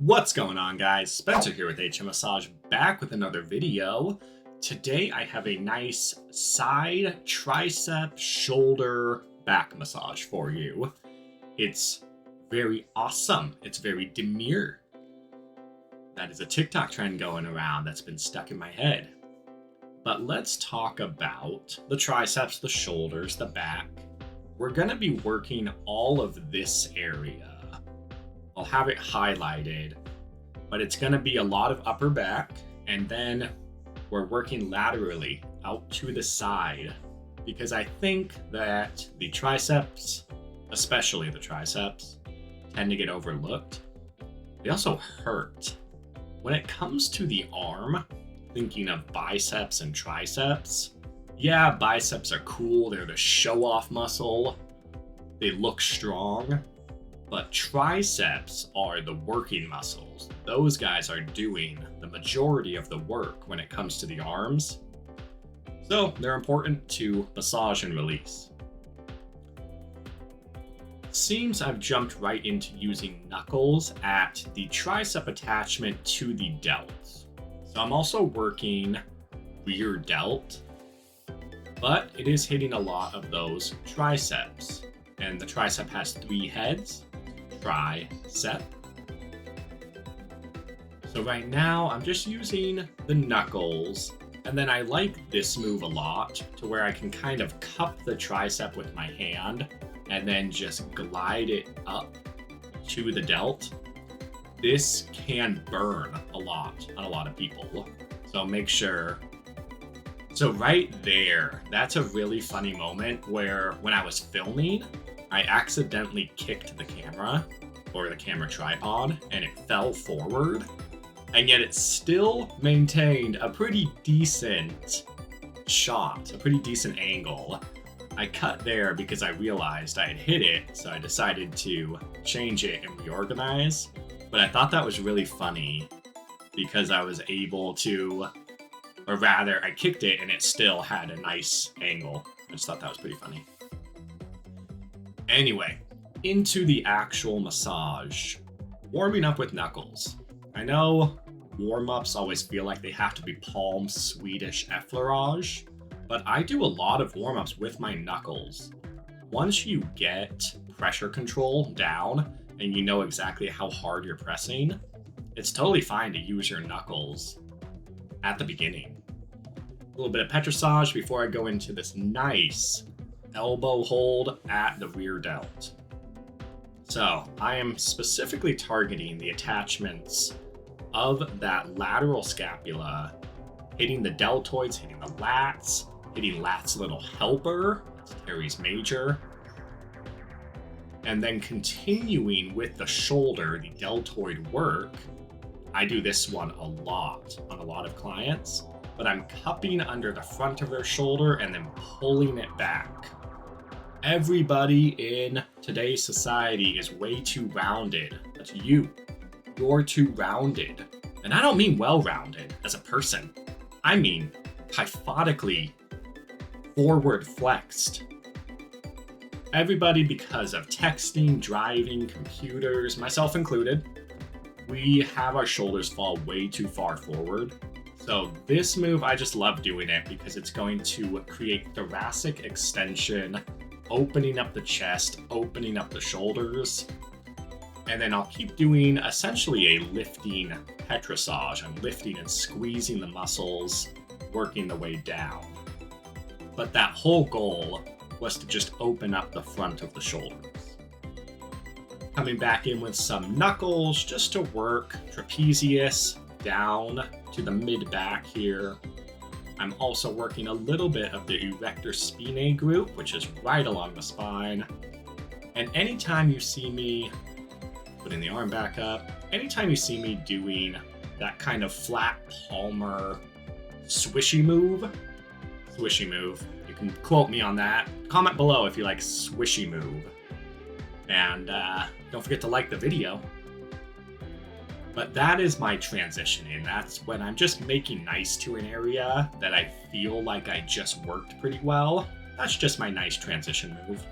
What's going on, guys? Spencer here with HM Massage, back with another video. Today I have a nice side tricep shoulder back massage for you. It's very awesome. It's very demure. That is a TikTok trend going around that's been stuck in my head. But let's talk about the triceps, the shoulders, the back. We're going to be working all of this area. I'll have it highlighted, but it's going to be a lot of upper back, and then we're working laterally out to the side, because I think that the triceps, especially the triceps, tend to get overlooked. They also hurt. When it comes to the arm, thinking of biceps and triceps, yeah, biceps are cool. They're the show-off muscle. They look strong. But triceps are the working muscles. Those guys are doing the majority of the work when it comes to the arms. So they're important to massage and release. Seems I've jumped right into using knuckles at the tricep attachment to the delts. So I'm also working rear delt, but it is hitting a lot of those triceps. And the tricep has 3 heads. Tricep. So right now I'm just using the knuckles, and then I like this move a lot to where I can kind of cup the tricep with my hand and then just glide it up to the delt. This can burn a lot on a lot of people, so make sure. So right there, that's a really funny moment where when I was filming, I accidentally kicked the camera or the camera tripod and it fell forward, and yet it still maintained a pretty decent shot, a pretty decent angle. I cut there because I realized I had hit it, so I decided to change it and reorganize. But I thought that was really funny because I was able to, or rather I kicked it and it still had a nice angle. I just thought that was pretty funny. Anyway, into the actual massage. Warming up with knuckles. I know warm-ups always feel like they have to be palm Swedish effleurage, but I do a lot of warm-ups with my knuckles. Once you get pressure control down and you know exactly how hard you're pressing, it's totally fine to use your knuckles at the beginning. A little bit of petrissage before I go into this nice elbow hold at the rear delt. So I am specifically targeting the attachments of that lateral scapula, hitting the deltoids, hitting the lats, hitting lat's little helper, that's teres major, and then continuing with the shoulder, the deltoid work. I do this one a lot on a lot of clients, but I'm cupping under the front of their shoulder and then pulling it back. Everybody in today's society is way too rounded. That's you. You're too rounded. And I don't mean well-rounded as a person. I mean kyphotically forward flexed. Everybody, because of texting, driving, computers, myself included, we have our shoulders fall way too far forward. So this move, I just love doing it because it's going to create thoracic extension, opening up the chest, opening up the shoulders, and then I'll keep doing essentially a lifting petrissage. I'm lifting and squeezing the muscles, working the way down. But that whole goal was to just open up the front of the shoulders. Coming back in with some knuckles just to work trapezius down to the mid-back here. I'm also working a little bit of the erector spinae group, which is right along the spine. And anytime you see me putting the arm back up, anytime you see me doing that kind of flat palmar swishy move, you can quote me on that. Comment below if you like swishy move. And don't forget to like the video. But that is my transitioning. That's when I'm just making nice to an area that I feel like I just worked pretty well. That's just my nice transition move.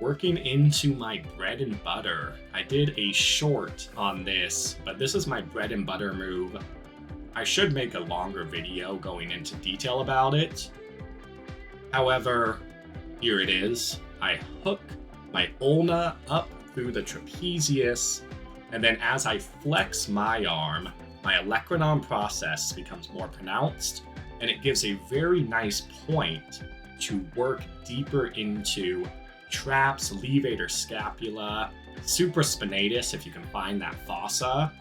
working into my bread and butter. I did a short on this, but this is my bread and butter move. I should make a longer video going into detail about it. However, here it is. I hook my ulna up through the trapezius, and then as I flex my arm, my olecranon process becomes more pronounced, and it gives a very nice point to work deeper into traps, levator scapula, supraspinatus if you can find that fossa,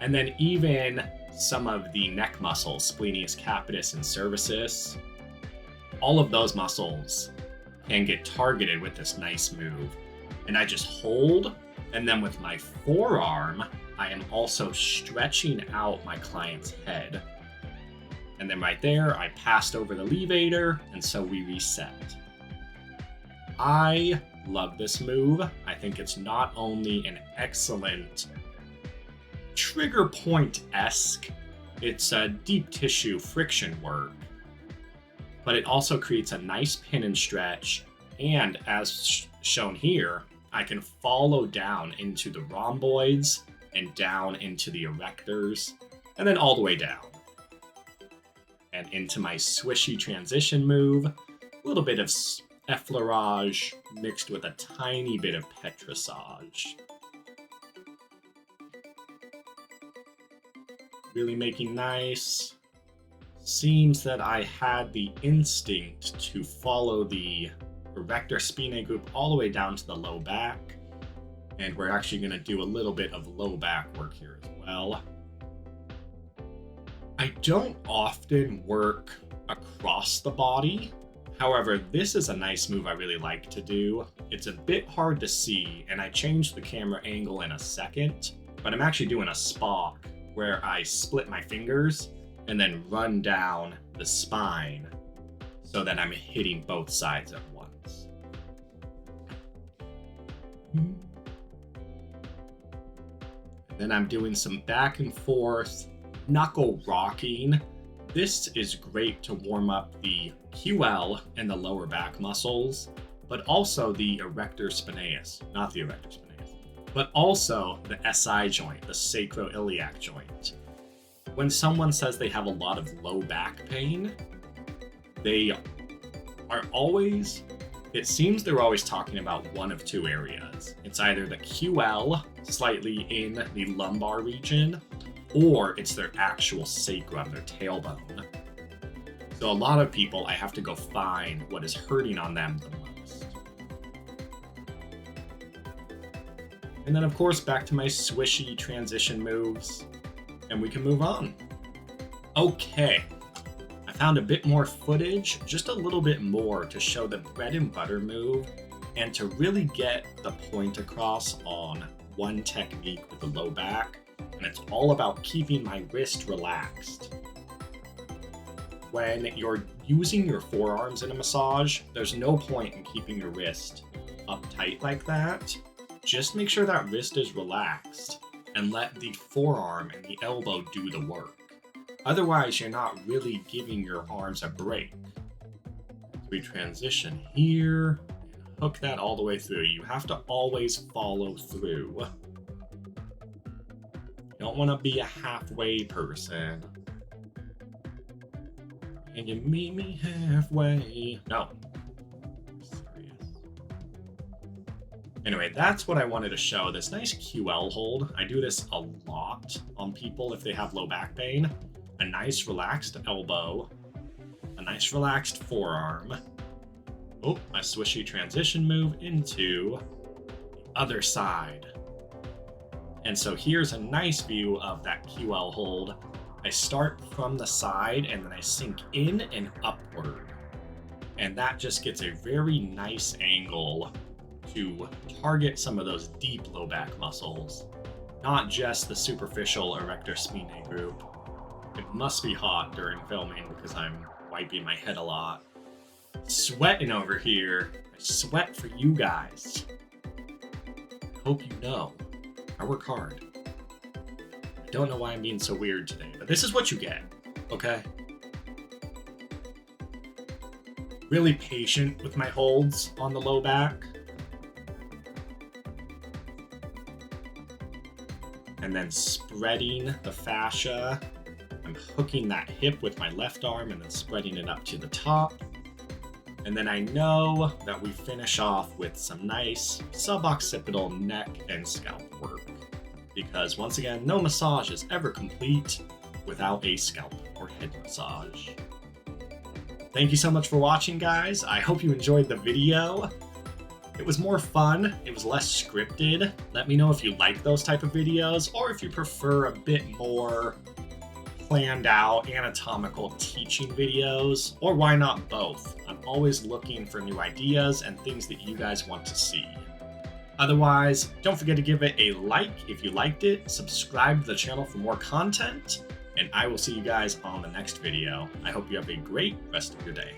and then even some of the neck muscles, splenius capitis and cervicis. All of those muscles can get targeted with this nice move. And I just hold, and then with my forearm, I am also stretching out my client's head. And then right there, I passed over the levator, and so we reset. I love this move. I think it's not only an excellent trigger point-esque, it's a deep tissue friction work, but it also creates a nice pin and stretch, and as shown here, I can follow down into the rhomboids and down into the erectors, and then all the way down. And into my swishy transition move, a little bit of effleurage mixed with a tiny bit of petrissage. Really making nice. Seems that I had the instinct to follow the erector spinae group all the way down to the low back. And we're actually going to do a little bit of low back work here as well. I don't often work across the body. However, this is a nice move I really like to do. It's a bit hard to see, and I changed the camera angle in a second, but I'm actually doing a Spock where I split my fingers and then run down the spine so that I'm hitting both sides at once. And then I'm doing some back and forth knuckle rocking. This is great to warm up the QL and the lower back muscles, but also the erector spinaeus, not the erector spinaeus, but also the SI joint, the sacroiliac joint. When someone says they have a lot of low back pain, they are always, it seems they're always talking about one of two areas. It's either the QL, slightly in the lumbar region, or it's their actual sacrum, their tailbone. So a lot of people, I have to go find what is hurting on them the most. And then of course, back to my swishy transition moves, and we can move on. Okay, I found a bit more footage, just a little bit more to show the bread and butter move and to really get the point across on one technique with the low back. And it's all about keeping my wrist relaxed. When you're using your forearms in a massage, there's no point in keeping your wrist uptight like that. Just make sure that wrist is relaxed and let the forearm and the elbow do the work. Otherwise, you're not really giving your arms a break. We transition here, and hook that all the way through. You have to always follow through. You don't want to be a halfway person. Can you meet me halfway? No. Serious. Anyway, that's what I wanted to show. This nice QL hold. I do this a lot on people if they have low back pain. A nice relaxed elbow. A nice relaxed forearm. Oh, a swishy transition move into the other side. And so here's a nice view of that QL hold. I start from the side and then I sink in and upward. And that just gets a very nice angle to target some of those deep low back muscles, not just the superficial erector spinae group. It must be hot during filming because I'm wiping my head a lot. Sweating over here. I sweat for you guys. I hope you know. I work hard. I don't know why I'm being so weird today, but this is what you get, okay? Really patient with my holds on the low back. and then spreading the fascia. I'm hooking that hip with my left arm and then spreading it up to the top. And then I know that we finish off with some nice suboccipital neck and scalp work. Because once again, no massage is ever complete without a scalp or head massage. Thank you so much for watching, guys. I hope you enjoyed the video. It was more fun. It was less scripted. Let me know if you like those type of videos or if you prefer a bit more planned out anatomical teaching videos, or why not both? I'm always looking for new ideas and things that you guys want to see. Otherwise, don't forget to give it a like if you liked it, subscribe to the channel for more content, and I will see you guys on the next video. I hope you have a great rest of your day.